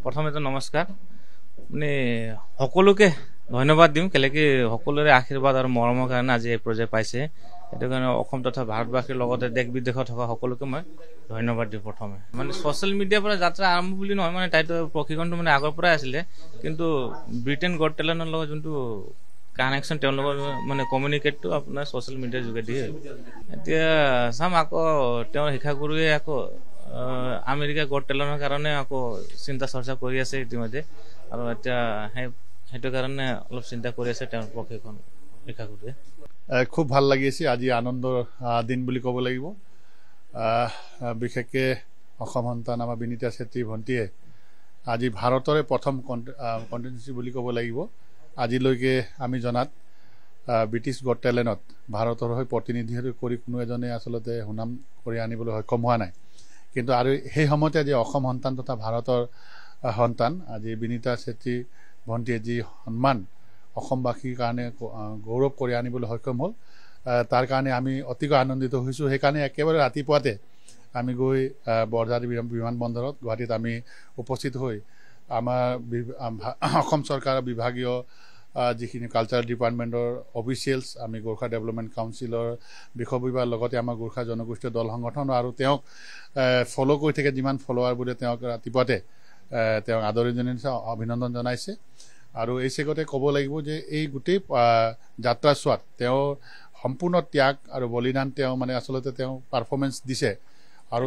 প্ৰথমতে নমস্কাৰ মানে সকলোকে ধন্যবাদ দিম কেলেকি সকলোৰে আশীৰ্বাদ আৰু মৰমৰ কাৰণে আজি এই প্ৰজেক্ট পাইছে এটো কাৰণে অসম তথা ভাৰতবাসীৰ লগতে দেশ বিদেশত থকা সকলোকে মই ধন্যবাদ দিম প্ৰথমে মানে সোশ্যাল মিডিয়াৰ পৰা যাত্ৰা আৰম্ভ বুলি নহয় মানে তাইতো প্ৰশিক্ষণটো মানে আগৰ পৰাই আছিল কিন্তু ব্ৰিটেন গট টেলেন্টৰ লগত যোনটো কানেকশ্যন তেওঁলোকৰ মানে কমিউনিকেটটো আপোনাৰ সোশ্যাল মিডিয়াৰ যোগেদি এতিয়া চাম আকৌ তেওঁ শিক্ষাগুৰুৱে আকৌ আমেৰিকা গট টেলেন্টৰ কাৰণে আকৌ চিন্তা চৰ্চা কৰি আছে ইতিমধ্যে আৰু এতিয়া সেইটো কাৰণে অলপ চিন্তা কৰি আছে তেওঁৰ প্ৰশিক্ষণ শিক্ষাগুৰুৱে খুব ভাল লাগিছে আজি আনন্দৰ দিন বুলি ক'ব লাগিব বিশেষকৈ অসম সন্তান আমাৰ বিনীতা চেত্ৰী ভণ্টিয়ে আজি ভাৰতৰে প্ৰথম কণ্টেষ্টেণ্ট বুলি ক'ব লাগিব আজিলৈকে আমি জনাত ব্ৰিটিছ গট টেলেণ্টত ভাৰতৰ হৈ প্ৰতিনিধি কৰি কোনো এজনে আচলতে সুনাম কৰি আনিবলৈ সক্ষম হোৱা নাই কিন্তু আৰু সেই সময়তে আজি অসম সন্তান তথা ভাৰতৰ সন্তান আজি বিনীতা চেত্ৰী ভণ্টিয়ে যি সন্মান অসমবাসীৰ কাৰণে গৌৰৱ কৰি আনিবলৈ সক্ষম হ'ল তাৰ কাৰণে আমি অতিকৈ আনন্দিত হৈছোঁ সেইকাৰণে একেবাৰে ৰাতিপুৱাতে আমি গৈ বৰঝাৰী বিমানবন্দৰত গুৱাহাটীত আমি উপস্থিত হৈ আমাৰ অসম চৰকাৰৰ বিভাগীয় যিখিনি কালচাৰেল ডিপাৰ্টমেণ্টৰ অফিচিয়েলছ আমি গোৰ্খা ডেভেলপমেণ্ট কাউন্সিলৰ বিষয়বিভাগৰ লগতে আমাৰ গোৰ্খা জনগোষ্ঠীয় দল সংগঠন আৰু তেওঁক ফ'ল' কৰি থাকে যিমান ফ'ল'ৱাৰবোৰে তেওঁক ৰাতিপুৱাতে তেওঁক আদৰণি জনাইছে অভিনন্দন জনাইছে আৰু এই চেগতে ক'ব লাগিব যে এই গোটেই যাত্ৰাছোৱাত তেওঁ সম্পূৰ্ণ ত্যাগ আৰু বলিদান তেওঁ মানে আচলতে তেওঁ পাৰফৰ্মেঞ্চ দিছে আৰু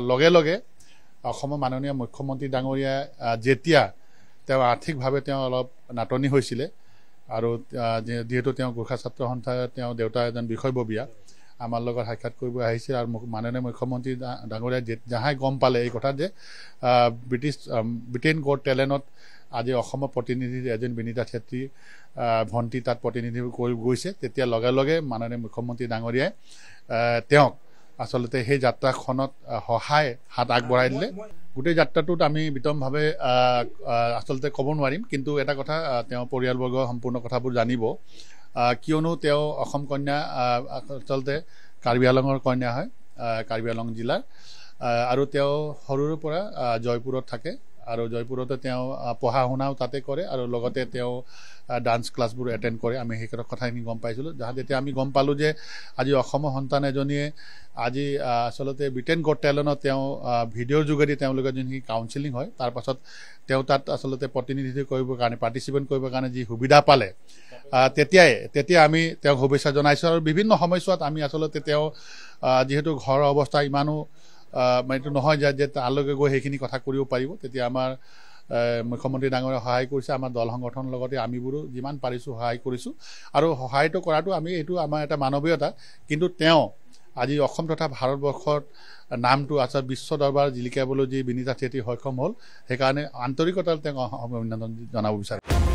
লগে লগে অসমৰ মাননীয় মুখ্যমন্ত্ৰী ডাঙৰীয়া যেতিয়া তেওঁ আৰ্থিকভাৱে তেওঁ অলপ নাটনি হৈছিলে আৰু যিহেতু তেওঁ গোৰ্খা ছাত্ৰ সন্থাৰ তেওঁ দেউতা এজন বিষয়ববীয়া আমাৰ লগত সাক্ষাৎ কৰিব আহিছিল আৰু মাননীয় মুখ্যমন্ত্ৰী ডাঙৰীয়া যাহাই গম পালে এই কথা যে ব্ৰিটেইন গট টেলেণ্টত আজি অসমৰ প্ৰতিনিধি এজন বিনীতা চেত্ৰী ভণ্টি তাত প্ৰতিনিধি কৰি গৈছে তেতিয়া লগে লগে মাননীয় মুখ্যমন্ত্ৰী ডাঙৰীয়াই তেওঁক আচলতে সেই যাত্ৰাখনত সহায় হাত আগবঢ়াই দিলে গোটেই যাত্ৰাটোত আমি বিতংভাৱে আচলতে ক'ব নোৱাৰিম কিন্তু এটা কথা তেওঁ পৰিয়ালবৰ্গ সম্পূৰ্ণ কথাবোৰ জানিব কিয়নো তেওঁ অসম কন্যা আচলতে কাৰ্বি আংলঙৰ কন্যা হয় কাৰ্বি আংলং জিলাৰ আৰু তেওঁ সৰুৰে পৰা জয়পুৰত থাকে আৰু জয়পুৰতে তেওঁ পঢ়া শুনাও তাতে কৰে আৰু লগতে তেওঁ ডান্স ক্লাছবোৰ এটেণ্ড কৰে আমি সেই কথাখিনি গম পাইছিলোঁ যেতিয়া আমি গম পালোঁ যে আজি অসমৰ সন্তান এজনীয়ে আজি আচলতে ব্ৰিটেইন গট টেলেণ্টত তেওঁ ভিডিঅ'ৰ যোগেদি তেওঁলোকে যোনখিনি কাউন্সিলিং হয় তাৰ পাছত তেওঁ তাত আচলতে প্ৰতিনিধিত্ব কৰিবৰ কাৰণে পাৰ্টিচিপেণ্ট কৰিবৰ কাৰণে যি সুবিধা পালে তেতিয়া আমি তেওঁক শুভেচ্ছা জনাইছোঁ আৰু বিভিন্ন সময়ছোৱাত আমি আচলতে তেওঁ যিহেতু ঘৰৰ অৱস্থা ইমানো এইটো নহয় যে তালৈকে গৈ সেইখিনি কথা কৰিব পাৰিব তেতিয়া আমাৰ মুখ্যমন্ত্ৰী ডাঙৰীয়াই সহায় কৰিছে আমাৰ দল সংগঠনৰ লগতে আমিবোৰো যিমান পাৰিছোঁ সহায় কৰিছোঁ আৰু সহায়টো কৰাটো আমি এইটো আমাৰ এটা মানৱীয়তা কিন্তু তেওঁ আজি অসম তথা ভাৰতবৰ্ষত নামটো আচলতে বিশ্ব দৰবাৰ জিলিকাবলৈ যি বিনীতা চেত্ৰী সক্ষম হ'ল সেইকাৰণে আন্তৰিকতাৰে তেওঁক অভিনন্দন জনাব বিচাৰোঁ